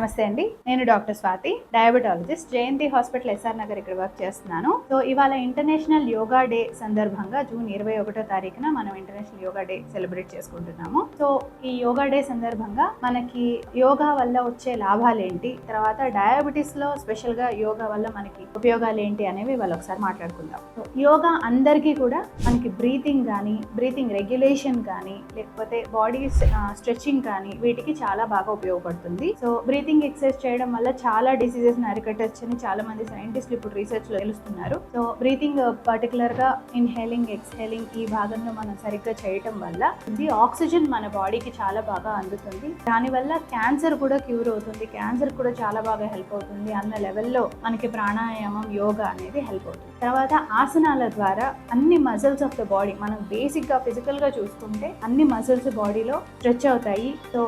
నమస్తే అండి, నేను డాక్టర్ స్వాతి, డయాబెటాలజిస్ట్, జయంతి హాస్పిటల్ ఎస్ఆర్ నగర్ ఇక్కడ వర్క్ చేస్తున్నాను. సో ఇవాళ ఇంటర్నేషనల్ యోగా డే సందర్భంగా జూన్ 21వ తారీఖున మనం ఇంటర్నేషనల్ యోగా డే సెలబ్రేట్ చేసుకుంటున్నాము. సో ఈ యోగా డే సందర్భంగా మనకి యోగా వల్ల వచ్చే లాభాలు ఏంటి, తర్వాత డయాబెటీస్ లో స్పెషల్ గా యోగా వల్ల మనకి ఉపయోగాలు ఏంటి అనేవి ఇవాళ ఒకసారి మాట్లాడుకుందాం. సో యోగా అందరికీ కూడా మనకి బ్రీతింగ్ కానీ, బ్రీతింగ్ రెగ్యులేషన్ కానీ, లేకపోతే బాడీ స్ట్రెచింగ్ కానీ వీటికి చాలా బాగా ఉపయోగపడుతుంది. సో బ్రీతింగ్ ఎక్సర్సైజ్ చేయడం వల్ల చాలా డిసీజెస్ ని అరికట్టొచ్చని చాలా మంది సైంటిస్టులు ఇప్పుడు రీసెర్చ్ లో తెలుస్తున్నారు. సో బ్రీతింగ్ పర్టికులర్ గా ఇన్హేలింగ్, ఎక్స్హేలింగ్ ఈ భాగంలో మనం సరిగ్గా చేయటం వల్ల ఇది ఆక్సిజన్ మన బాడీకి చాలా బాగా అందుతుంది. దానివల్ల క్యాన్సర్ కూడా క్యూర్ అవుతుంది, క్యాన్సర్ కూడా చాలా బాగా హెల్ప్ అవుతుంది అన్న లెవెల్లో మనకి ప్రాణాయామం, యోగా అనేది హెల్ప్ అవుతుంది. తర్వాత ఆసనాల ద్వారా అన్ని మజిల్స్ ఆఫ్ ద బాడీ, మనం బేసిక్ గా ఫిజికల్ గా చూసుకుంటే అన్ని మజిల్స్ బాడీలో స్ట్రెచ్ అవుతాయి. సో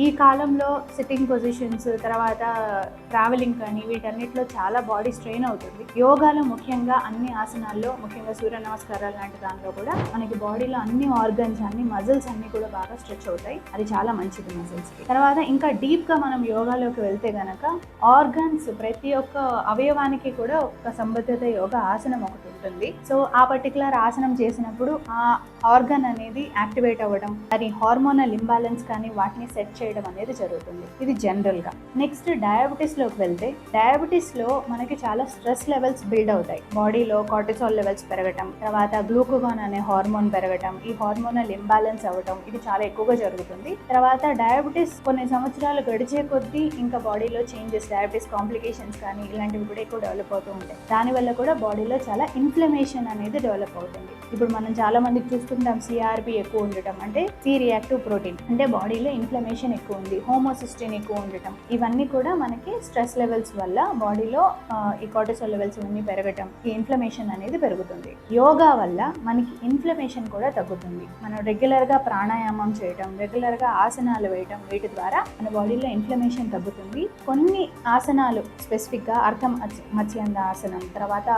ఈ కాలంలో సిట్టింగ్ పొజిషన్స్, తర్వాత ట్రావెలింగ్ కానీ వీటన్నిటిలో చాలా బాడీ స్ట్రెయిన్ అవుతుంది. యోగాలో ముఖ్యంగా అన్ని ఆసనాల్లో, ముఖ్యంగా సూర్య నమస్కారాలు లాంటి దానిలో కూడా మనకి బాడీలో అన్ని ఆర్గన్స్, అన్ని మజిల్స్ అన్ని కూడా బాగా స్ట్రెచ్ అవుతాయి. అది చాలా మంచిది మజిల్స్ కి. తర్వాత ఇంకా డీప్ గా మనం యోగాలోకి వెళ్తే గనక ఆర్గన్స్, ప్రతి ఒక్క అవయవానికి కూడా ఒక సంబద్ధత యోగా ఆసనం ఒకటి ఉంటుంది. సో ఆ పర్టికులర్ ఆసనం చేసినప్పుడు ఆ ఆర్గన్ అనేది యాక్టివేట్ అవ్వడం, దాని హార్మోనల్ ఇంబ్యాలెన్స్ కానీ వాటిని సెట్ చేయడం అనేది జరుగుతుంది. ఇది జనరల్ గా. నెక్స్ట్ డయాబెటీస్ లోకి వెళ్తే, డయాబెటీస్ లో మనకి చాలా స్ట్రెస్ లెవెల్స్ బిల్డ్ అవుతాయి. బాడీలో కార్టిసాల్ లెవెల్స్ పెరగటం, తర్వాత గ్లూకగాన్ అనే హార్మోన్ పెరగటం, ఈ హార్మోనల్ ఇంబ్యాలెన్స్ అవ్వటం ఇది చాలా ఎక్కువగా జరుగుతుంది. తర్వాత డయాబెటీస్ కొన్ని సంవత్సరాలు గడిచే కొద్దీ ఇంకా బాడీలో చేంజెస్, డయాబెటీస్ కాంప్లికేషన్స్ కానీ ఇలాంటివి కూడా ఎక్కువ డెవలప్ అవుతూ ఉంటాయి. దానివల్ల కూడా బాడీలో చాలా ఇన్ఫ్లమేషన్ అనేది డెవలప్ అవుతుంది. ఇప్పుడు మనం చాలా మందికి చూస్తుంటాం సిఆర్పి ఎక్కువ ఉండటం, అంటే సి రియాక్టివ్ ప్రోటీన్, అంటే బాడీలో ఇన్ఫ్లమేషన్ ఎక్కువ ఉంది, హోమోసిస్టిన్ ఎక్కువ ఉండటం, ఇవన్నీ కూడా మనకి స్ట్రెస్ లెవెల్స్ వల్ల బాడీలో ఈ కార్టిసాల్ లెవెల్స్ ఇవన్నీ పెరగటం, ఈ ఇన్ఫ్లమేషన్ అనేది పెరుగుతుంది. యోగా వల్ల మనకి ఇన్ఫ్లమేషన్ కూడా తగ్గుతుంది. మనం రెగ్యులర్ గా ప్రాణాయామం చేయటం, రెగ్యులర్ గా ఆసనాలు వేయటం, వీటి ద్వారా మన బాడీలో ఇన్ఫ్లమేషన్ తగ్గుతుంది. కొన్ని ఆసనాలు స్పెసిఫిక్ గా అర్ధ మత్స్యంద ఆసనం, తర్వాత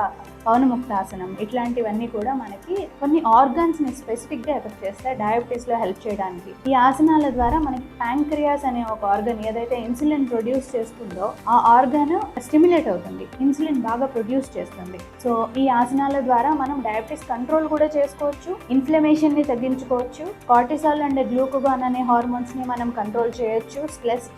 పవనముక్తాసనం, ఇట్లాంటివన్నీ కూడా మనకి కొన్ని ఆర్గన్స్ ని స్పెసిఫిక్ గా ఎఫెక్ట్ చేస్తాయి డయాబెటీస్ లో హెల్ప్ చేయడానికి. ఈ ఆసనాల ద్వారా మనకి ప్యాంక్రియాస్ అనే ఒక ఆర్గన్ ఏదైతే ఇన్సులిన్ ప్రొడ్యూస్ చేస్తుందో ఆ ఆర్గన్ స్టిమ్యులేట్ అవుతుంది, ఇన్సులిన్ బాగా ప్రొడ్యూస్ చేస్తుంది. సో ఈ ఆసనాల ద్వారా మనం డయాబెటీస్ కంట్రోల్ కూడా చేసుకోవచ్చు, ఇన్ఫ్లమేషన్ ని తగ్గించుకోవచ్చు, కార్టిసాల్ అండ్ గ్లూకగాన్ అనే హార్మోన్స్ ని మనం కంట్రోల్ చేయొచ్చు,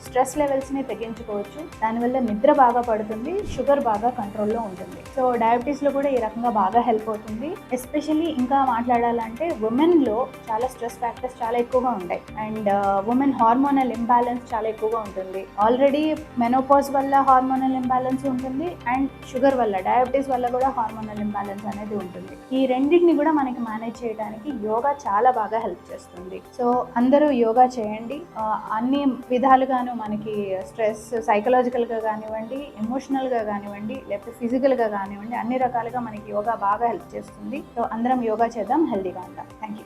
స్ట్రెస్ లెవెల్స్ ని తగ్గించుకోవచ్చు. దానివల్ల నిద్ర బాగా పడుతుంది, షుగర్ బాగా కంట్రోల్లో ఉంటుంది. సో డయాబెటీస్ లో కూడా ఈ రకంగా బాగా హెల్ప్ అవుతుంది. ఎస్పెషల్లీ ఇంకా మాట్లాడాలంటే ఉమెన్ లో చాలా స్ట్రెస్ ఫ్యాక్టర్స్ చాలా ఎక్కువగా ఉంటాయి, అండ్ ఉమెన్ హార్మోనల్ ఇంబ్యాలెన్స్ చాలా ఎక్కువగా ఉంటుంది. ఆల్రెడీ మెనోపాజ్ వల్ల హార్మోనల్ ఇంబ్యాలెన్స్ ఉంటుంది, అండ్ షుగర్ వల్ల, డయాబెటీస్ వల్ల కూడా హార్మోనల్ ఇంబ్యాలెన్స్ అనేది ఉంటుంది. ఈ రెండింటిని కూడా మనకి మేనేజ్ చేయడానికి యోగా చాలా బాగా హెల్ప్ చేస్తుంది. సో అందరూ యోగా చేయండి. అన్ని విధాలుగాను మనకి స్ట్రెస్ సైకలాజికల్ గా కానివ్వండి, ఎమోషనల్ గా కానివ్వండి, లేకపోతే ఫిజికల్ గా కానివ్వండి, అన్ని రకాలుగా మనకి యోగా బాగా హెల్ప్ చేస్తుంది. సో అందరం యోగా చేద్దాం, హెల్దీగా ఉంటాం. Thank you.